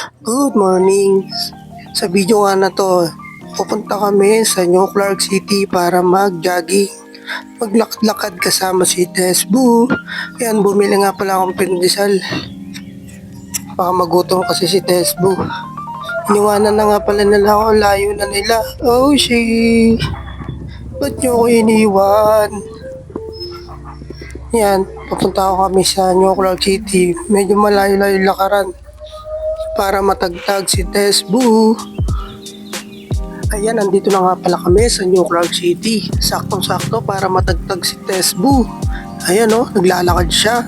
Good morning. Sa video nga na to, pupunta kami sa New Clark City para mag-jogging. Maglakad-lakad kasama si Tesbu. Yan, bumili nga pala akong pandesal. Baka magutom kasi si Tesbu. Iniwanan na nga pala nila ako, layo na nila. Oh, ba't nyo ako iniwan? Yan, pupunta ako kami sa New Clark City. Medyo malayo-layo lakaran para matagtag si Tesbu. Ayan, nandito na nga pala kami sa New Clark City. Saktong-sakto para matagtag si Tesbu. Ayan naglalakad siya.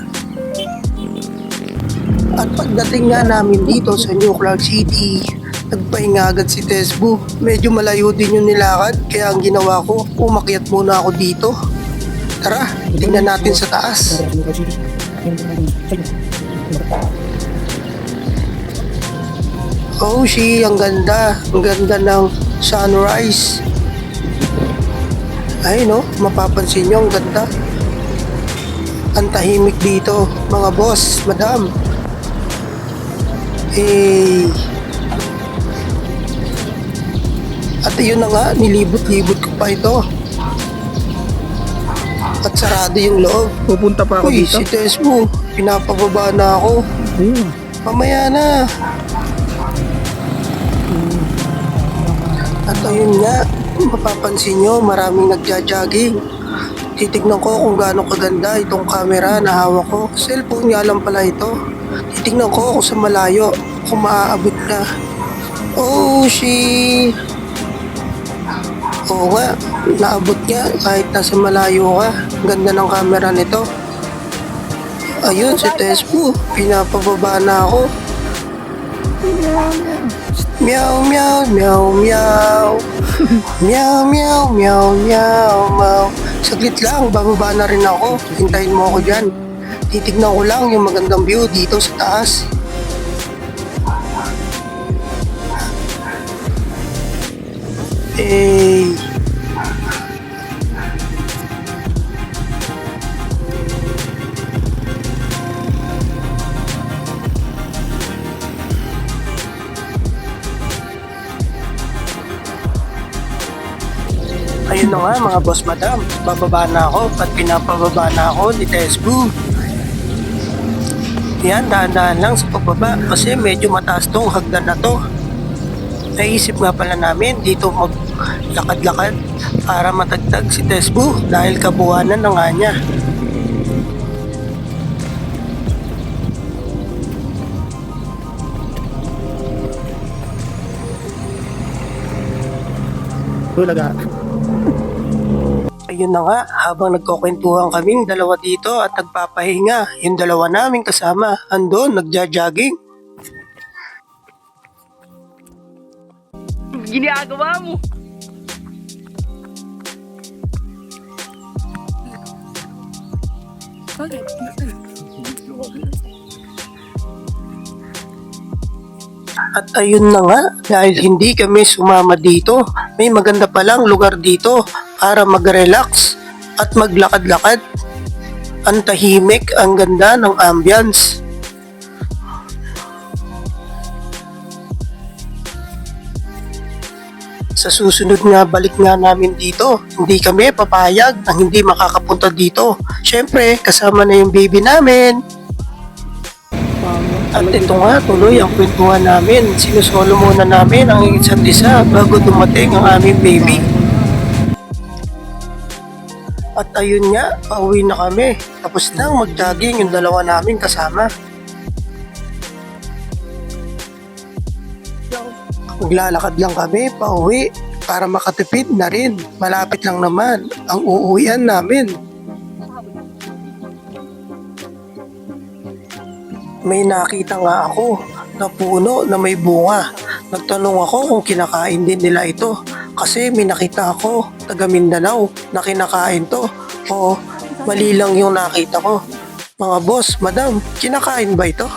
At pagdating nga namin dito sa New Clark City, nagpahinga agad si Tesbu. Medyo malayo din yung nilakad, kaya ang ginawa ko, umakyat muna ako dito. Tara, tingnan natin sa taas. Oh, ang ganda. Ang ganda ng sunrise. Ay, mapapansin nyo, ang ganda. Ang tahimik dito, mga boss, madam. At yun na nga, nilibot-libot ko pa ito. At sarado yung loob. Pupunta pa ako dito. Si Tesbu, pinapababa na ako. Mamaya na. At ayun nga, mapapansin nyo, maraming nagja-jogging. Titignan ko kung gaano kaganda itong camera na hawak ko. Cellphone nga lang pala ito. Titignan ko kung sa malayo, kung maaabot na. Oh, Oo nga, naabot nga kahit nasa malayo ka. Ganda ng camera nito. Ayun, si Tesbu, pinapababa na ako. Meow, meow, meow, meow. Meow, meow, meow, meow, meow. Saglit lang, bababa na rin ako. Hintayin mo ako dyan. Titignan ko lang yung magandang view dito sa taas. Ayun na nga mga boss madam, bababa na ako at pinapababa na ako ni Tesbu. Yan, dahan-dahan lang sa pagbaba kasi medyo mataas tong hagdan na to. Naisip nga pala namin dito maglakad-lakad para matagtag si Tesbu dahil kabuhanan na nga niya. Tulaga. Ayun na nga, habang nagkukwentuhan kaming dalawa dito at nagpapahinga, yung dalawa naming kasama, andun, nagja-jogging. Ginagawa mo. At ayun na nga, dahil hindi kami sumama dito, may maganda palang lugar dito para mag-relax at maglakad-lakad. Ang tahimik, ang ganda ng ambience. Sa susunod nga balik nga namin dito, hindi kami papayag na hindi makakapunta dito. Syempre, kasama na yung baby namin. At ito nga tuloy ang kwentuhan namin. Sinusolo muna namin ang isa't isa bago dumating ang aming baby. At ayun nga, pauwi na kami. Tapos nang mag-jogging yung dalawa namin kasama. Maglalakad lang kami pauwi para makatipid na rin. Malapit lang naman ang uuwian namin. May nakita nga ako na puno na may bunga. Nagtanong ako kung kinakain din nila ito. Kasi may nakita ako, taga Mindanao, na kinakain to. O mali lang yung nakita ko. Mga boss, madam, kinakain ba ito?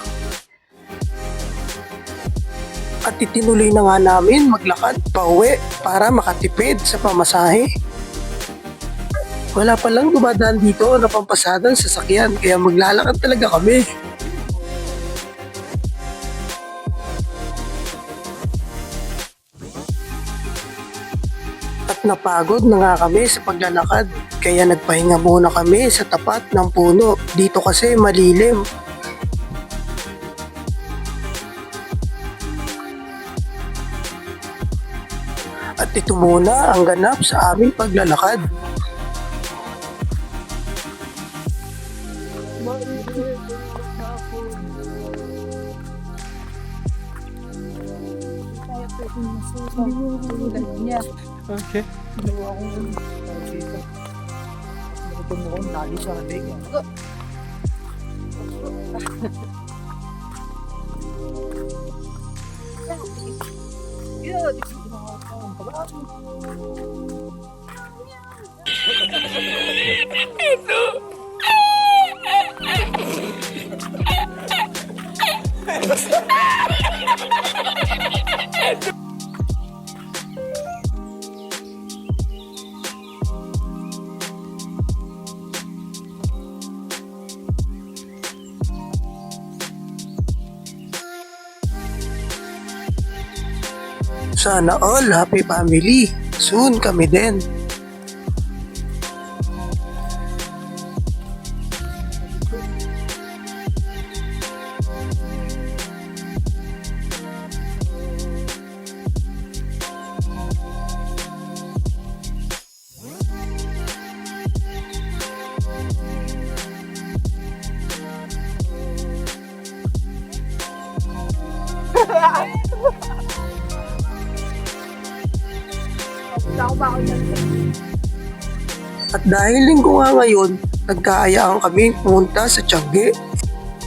At itinuloy na nga namin maglakad pauwi para makatipid sa pamasahe. Wala palang dumadaan dito na pampasadang sasakyan kaya maglalakad talaga kami. At napagod na nga kami sa paglalakad, kaya nagpahinga muna kami sa tapat ng puno. Dito kasi malilim. At ito muna ang ganap sa aming paglalakad. Okay. Sana all happy family. Soon kami din. At dahil linggo nga ngayon, nagkaayaan kami pumunta sa Tiangge.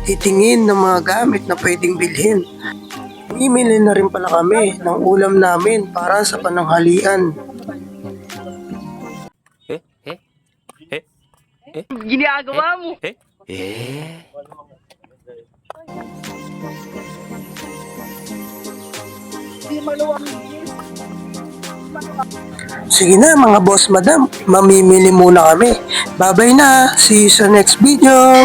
Titingin ng mga gamit na pwedeng bilhin. Mimili na rin pala kami ng ulam namin para sa pananghalian. Sige na mga boss madam, mamimili muna kami. Bye bye na, see you sa next video.